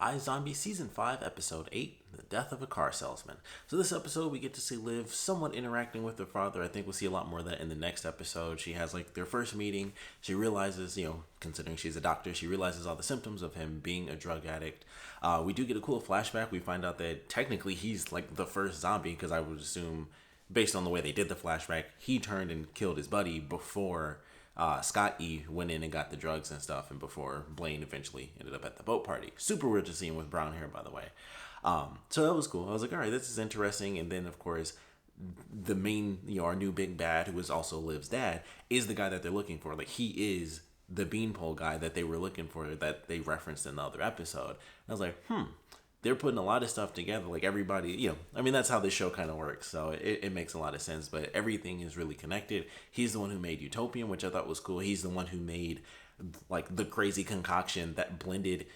iZombie Season 5, Episode 8, The Death of a Car Salesman. So this episode, we get to see Liv somewhat interacting with her father. I think we'll see a lot more of that in the next episode. She has, their first meeting. She realizes, considering she's a doctor, she realizes all the symptoms of him being a drug addict. We do get a cool flashback. We find out that technically he's, the first zombie, because I would assume, based on the way they did the flashback, he turned and killed his buddy before Scott E went in and got the drugs and stuff, and before Blaine eventually ended up at the boat party. Super weird to see him with brown hair, by the way. So that was cool. I was like, all right, this is interesting. And then, of course, the main, our new big bad, who is also Liv's dad, is the guy that they're looking for. He is the beanpole guy that they were looking for, that they referenced in the other episode. And I was like, they're putting a lot of stuff together. Everybody, that's how this show kind of works. So it makes a lot of sense, but everything is really connected. He's the one who made Utopian, which I thought was cool. He's the one who made the crazy concoction that blended,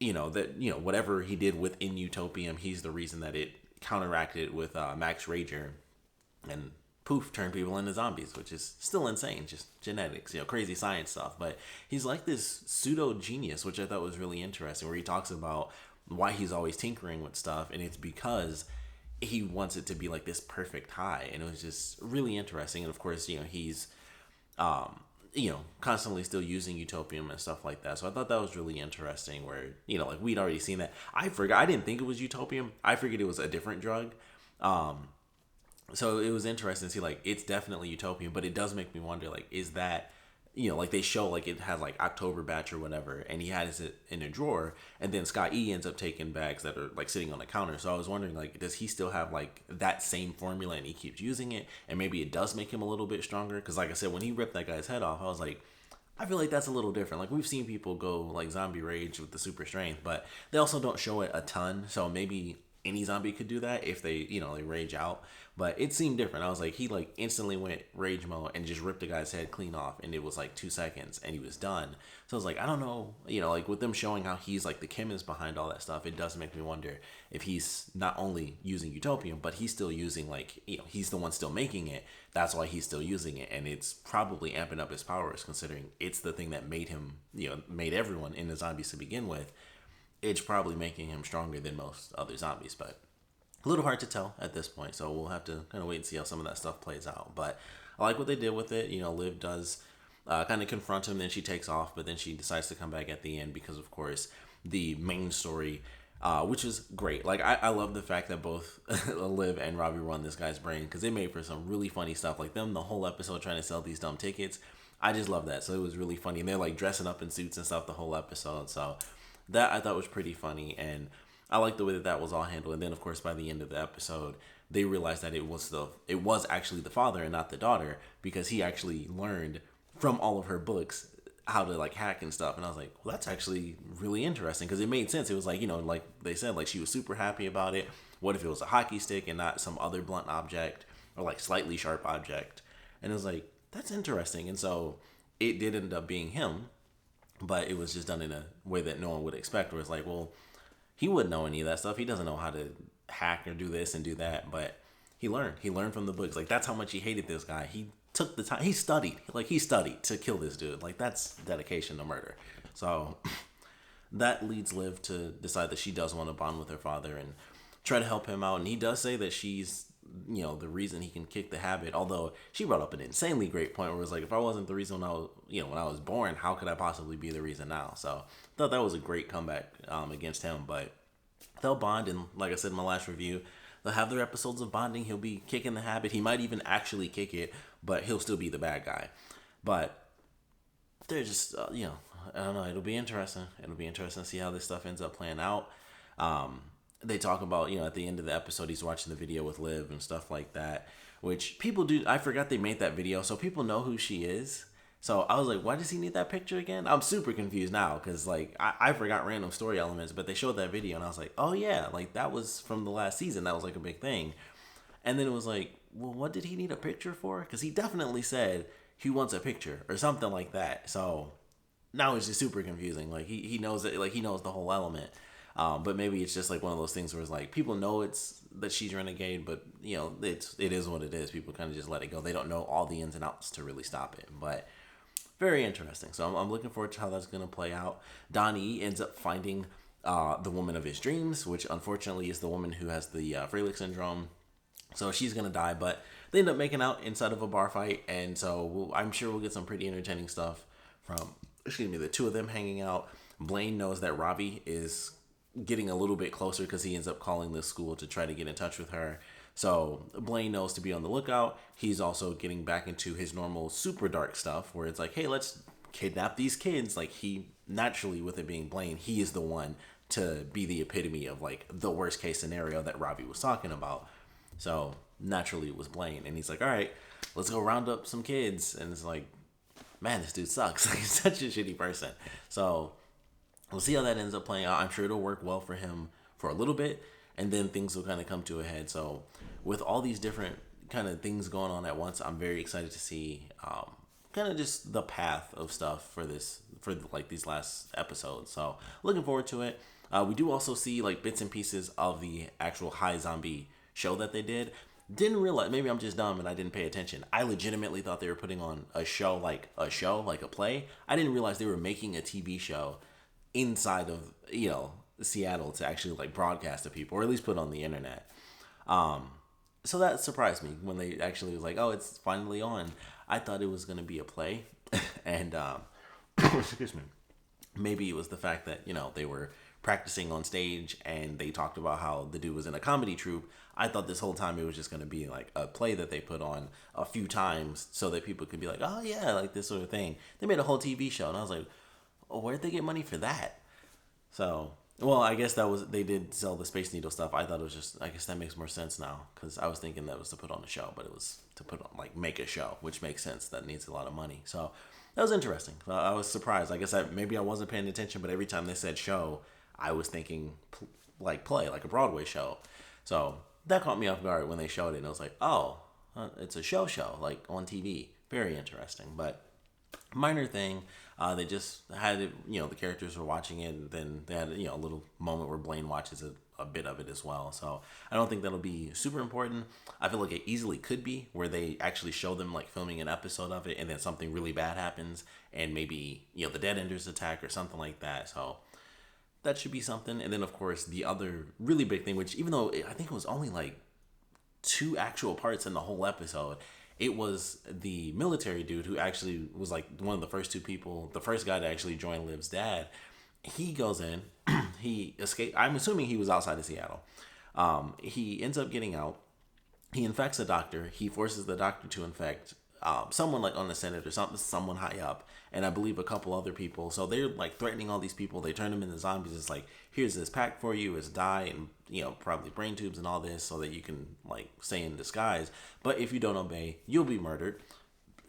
whatever he did within Utopian, he's the reason that it counteracted with Max Rager and poof, turned people into zombies, which is still insane, just genetics, crazy science stuff. But he's like this pseudo genius, which I thought was really interesting, where he talks about why he's always tinkering with stuff, and it's because he wants it to be this perfect high. And it was just really interesting. And of course, he's constantly still using Utopium and stuff like that. So I thought that was really interesting, where we'd already seen that. I didn't think it was Utopium. I figured it was a different drug. So it was interesting to see it's definitely Utopium, but it does make me wonder, is that, they show it has October batch or whatever, and he has it in a drawer, and then Scott E ends up taking bags that are sitting on the counter. So I was wondering, does he still have that same formula and he keeps using it, and maybe it does make him a little bit stronger? Because like I said, when he ripped that guy's head off, I was like, I feel like that's a little different. We've seen people go zombie rage with the super strength, but they also don't show it a ton. So maybe any zombie could do that if they, they rage out. But it seemed different. I was like, he instantly went rage mode and just ripped the guy's head clean off, and it was 2 seconds and he was done. So I was like, I don't know, with them showing how he's the chemist behind all that stuff, it does make me wonder if he's not only using Utopium, but he's still using he's the one still making it. That's why he's still using it, and it's probably amping up his powers, considering it's the thing that made him, made everyone in the zombies to begin with. It's probably making him stronger than most other zombies, but a little hard to tell at this point. So we'll have to kind of wait and see how some of that stuff plays out. But I like what they did with it. Liv does kind of confront him, then she takes off, but then she decides to come back at the end because, of course, the main story, which is great. I love the fact that both Liv and Robbie run this guy's brain, because they made for some really funny stuff. Them, the whole episode trying to sell these dumb tickets. I just love that. So it was really funny. And they're dressing up in suits and stuff the whole episode. So that I thought was pretty funny, and I like the way that was all handled. And then, of course, by the end of the episode, they realized that it was actually the father and not the daughter, because he actually learned from all of her books how to hack and stuff. And I was like, well, that's actually really interesting, because it made sense. It was like they said, she was super happy about it. What if it was a hockey stick and not some other blunt object, or slightly sharp object? And it was like, that's interesting. And so it did end up being him, but it was just done in a way that no one would expect, where it's well, he wouldn't know any of that stuff. He doesn't know how to hack or do this and do that, but he learned from the books. That's how much he hated this guy. He took the time, he studied to kill this dude. That's dedication to murder. So that leads Liv to decide that she does want to bond with her father and try to help him out. And he does say that she's, the reason he can kick the habit, although she brought up an insanely great point where it was if I wasn't the reason when I was born, how could I possibly be the reason now? So I thought that was a great comeback against him. But they'll bond, and like I said in my last review, they'll have their episodes of bonding. He'll be kicking the habit. He might even actually kick it, but he'll still be the bad guy. But they're just, I don't know. It'll be interesting. It'll be interesting to see how this stuff ends up playing out. They talk about, at the end of the episode, he's watching the video with Liv and stuff like that, which people do. I forgot they made that video, so people know who she is. So I was like, why does he need that picture again? I'm super confused now, because I forgot random story elements, but they showed that video and I was like, oh yeah, that was from the last season. That was a big thing. And then it was well, what did he need a picture for? Because he definitely said he wants a picture or something like that. So now it's just super confusing. He knows it, he knows the whole element. But maybe it's just one of those things where it's people know it's that she's renegade, but it is what it is. People kind of just let it go. They don't know all the ins and outs to really stop it. But very interesting. So I'm looking forward to how that's going to play out. Donnie ends up finding the woman of his dreams, which unfortunately is the woman who has the Freilich syndrome. So she's gonna die, but they end up making out inside of a bar fight, and so I'm sure we'll get some pretty entertaining stuff from, the two of them hanging out. Blaine knows that Ravi is getting a little bit closer because he ends up calling the school to try to get in touch with her. So Blaine knows to be on the lookout. He's also getting back into his normal super dark stuff where it's like, hey, let's kidnap these kids. Like, he naturally, with it being Blaine, he is the one to be the epitome of like the worst case scenario that Ravi was talking about. So naturally it was Blaine, and he's like, all right, let's go round up some kids. And it's like, man, this dude sucks. Like, he's such a shitty person. So we'll see how that ends up playing out. I'm sure it'll work well for him for a little bit, and then things will kind of come to a head. So with all these different kind of things going on at once, I'm very excited to see kind of just the path of stuff for like these last episodes. So looking forward to it. We do also see like bits and pieces of the actual High Zombie show that they did. Didn't realize, maybe I'm just dumb and I didn't pay attention. I legitimately thought they were putting on a show, like a play. I didn't realize they were making a TV show inside of, Seattle to actually like broadcast to people, or at least put on the internet. So that surprised me when they actually was like, oh, it's finally on. I thought it was going to be a play. And, excuse me, maybe it was the fact that, they were practicing on stage and they talked about how the dude was in a comedy troupe. I thought this whole time it was just going to be like a play that they put on a few times so that people could be like, oh yeah, like this sort of thing. They made a whole TV show, and I was like, oh, where'd they get money for that? So, well, I guess they did sell the Space Needle stuff. I thought it was just, I guess that makes more sense now, because I was thinking that was to put on a show, but it was to put on, like, make a show, which makes sense. That needs a lot of money. So that was interesting. I was surprised. I guess maybe I wasn't paying attention, but every time they said show, I was thinking play, like a Broadway show. So that caught me off guard when they showed it, and I was like, oh, it's a show, like on TV. Very interesting, but minor thing. They just had it, the characters were watching it, and then they had, a little moment where Blaine watches a bit of it as well. So I don't think that'll be super important. I feel like it easily could be, where they actually show them like filming an episode of it, and then something really bad happens, and maybe, the Dead Enders attack or something like that. So that should be something. And then, of course, the other really big thing, which even though I think it was only like 2 actual parts in the whole episode, it was the military dude who actually was like one of the first 2 people, the first guy to actually join Liv's dad. He goes in, he escaped. I'm assuming he was outside of Seattle. He ends up getting out. He infects a doctor. He forces the doctor to infect someone like on the Senate or something, someone high up, and I believe a couple other people. So they're like threatening all these people. They turn them into zombies. It's like, here's this pack for you. It's dye and probably brain tubes and all this, so that you can like stay in disguise. But if you don't obey, you'll be murdered.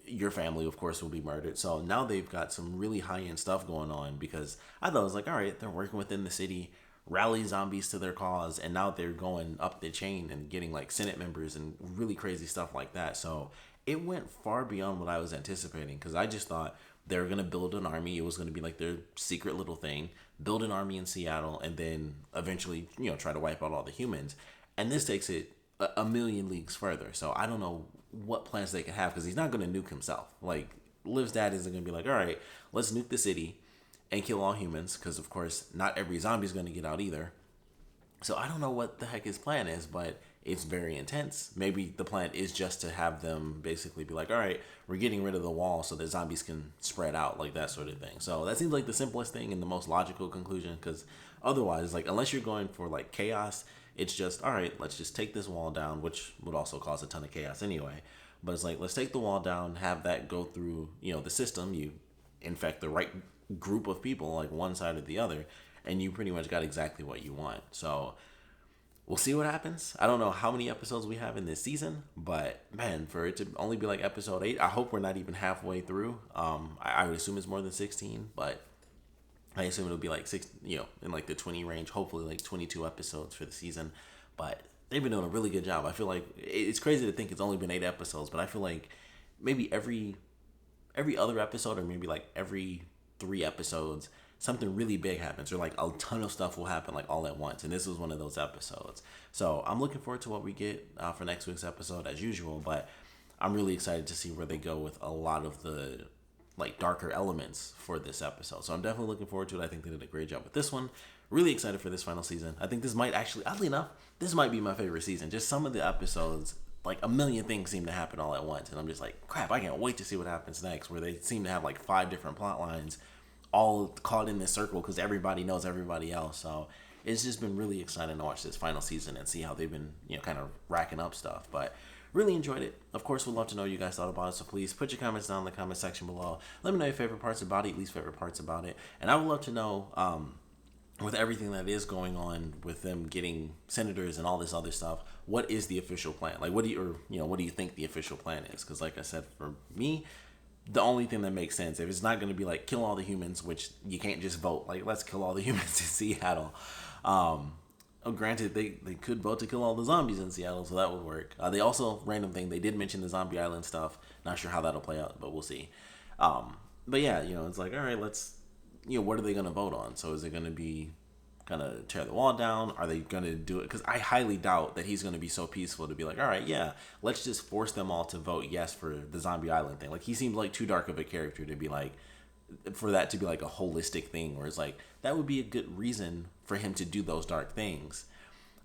Your family, of course, will be murdered. So now they've got some really high end stuff going on, because I thought it was like, all right, they're working within the city, rally zombies to their cause, and now they're going up the chain and getting like Senate members and really crazy stuff like that. So it went far beyond what I was anticipating, because I just thought they were going to build an army. It was going to be like their secret little thing, build an army in Seattle, and then eventually, try to wipe out all the humans. And this takes it a million leagues further. So I don't know what plans they can have, because he's not going to nuke himself. Like, Liv's dad isn't going to be like, all right, let's nuke the city and kill all humans, because, of course, not every zombie is going to get out either. So I don't know what the heck his plan is, but it's very intense. Maybe the plan is just to have them basically be like, all right, we're getting rid of the wall so that zombies can spread out, like that sort of thing. So that seems like the simplest thing and the most logical conclusion, because otherwise, like, unless you're going for like chaos, it's just, all right, let's just take this wall down, which would also cause a ton of chaos anyway. But it's like, let's take the wall down, have that go through, the system. You infect the right group of people, like one side or the other, and you pretty much got exactly what you want. So we'll see what happens. I don't know how many episodes we have in this season, but man, for it to only be like episode 8, I hope we're not even halfway through. I would assume it's more than 16, but I assume it'll be like 6, in like the 20 range, hopefully like 22 episodes for the season. But they've been doing a really good job. I feel like it's crazy to think it's only been 8 episodes, but I feel like maybe every other episode, or maybe like every 3 episodes, something really big happens, or like a ton of stuff will happen like all at once. And this was one of those episodes. So I'm looking forward to what we get for next week's episode as usual, but I'm really excited to see where they go with a lot of the like darker elements for this episode. So I'm definitely looking forward to it. I think they did a great job with this one. really excited for this final season. I think this might actually, oddly enough, this might be my favorite season. Just some of the episodes, like a million things seem to happen all at once, and I'm just like, crap, I can't wait to see what happens next. Where they seem to have like 5 different plot lines, all caught in this circle because everybody knows everybody else. So it's just been really exciting to watch this final season and see how they've been, kind of racking up stuff. But really enjoyed it. Of course, we'd love to know what you guys thought about it. So please put your comments down in the comment section below. Let me know your favorite parts about it, least favorite parts about it, and I would love to know. With everything that is going on with them getting senators and all this other stuff, what is the official plan? Like, what do you think the official plan is? Because, like I said, for me, the only thing that makes sense, if it's not going to be like kill all the humans, which you can't just vote like let's kill all the humans in Seattle. Granted, they could vote to kill all the zombies in Seattle, so that would work. They also, random thing, they did mention the Zombie Island stuff. Not sure how that'll play out, but we'll see. But yeah, it's like, all right, let's. What are they going to vote on? So is it going to be kind of tear the wall down? Are they going to do it? Because I highly doubt that he's going to be so peaceful to be like, all right, yeah, let's just force them all to vote yes for the Zombie Island thing. Like, he seems like too dark of a character to be like, for that to be like a holistic thing where it's like, that would be a good reason for him to do those dark things.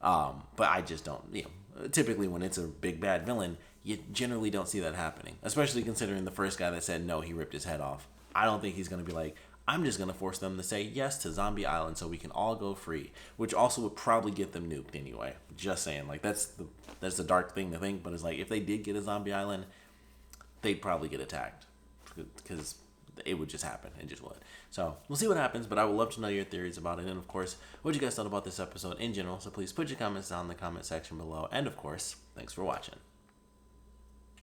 But I just don't, typically when it's a big bad villain, you generally don't see that happening, especially considering the first guy that said no, he ripped his head off. I don't think he's going to be like, I'm just going to force them to say yes to Zombie Island so we can all go free, which also would probably get them nuked anyway. Just saying, like, that's the dark thing to think, but it's like, if they did get a Zombie Island, they'd probably get attacked because it would just happen. It just would. So we'll see what happens, but I would love to know your theories about it, and of course, what you guys thought about this episode in general. So please put your comments down in the comment section below, and of course, thanks for watching.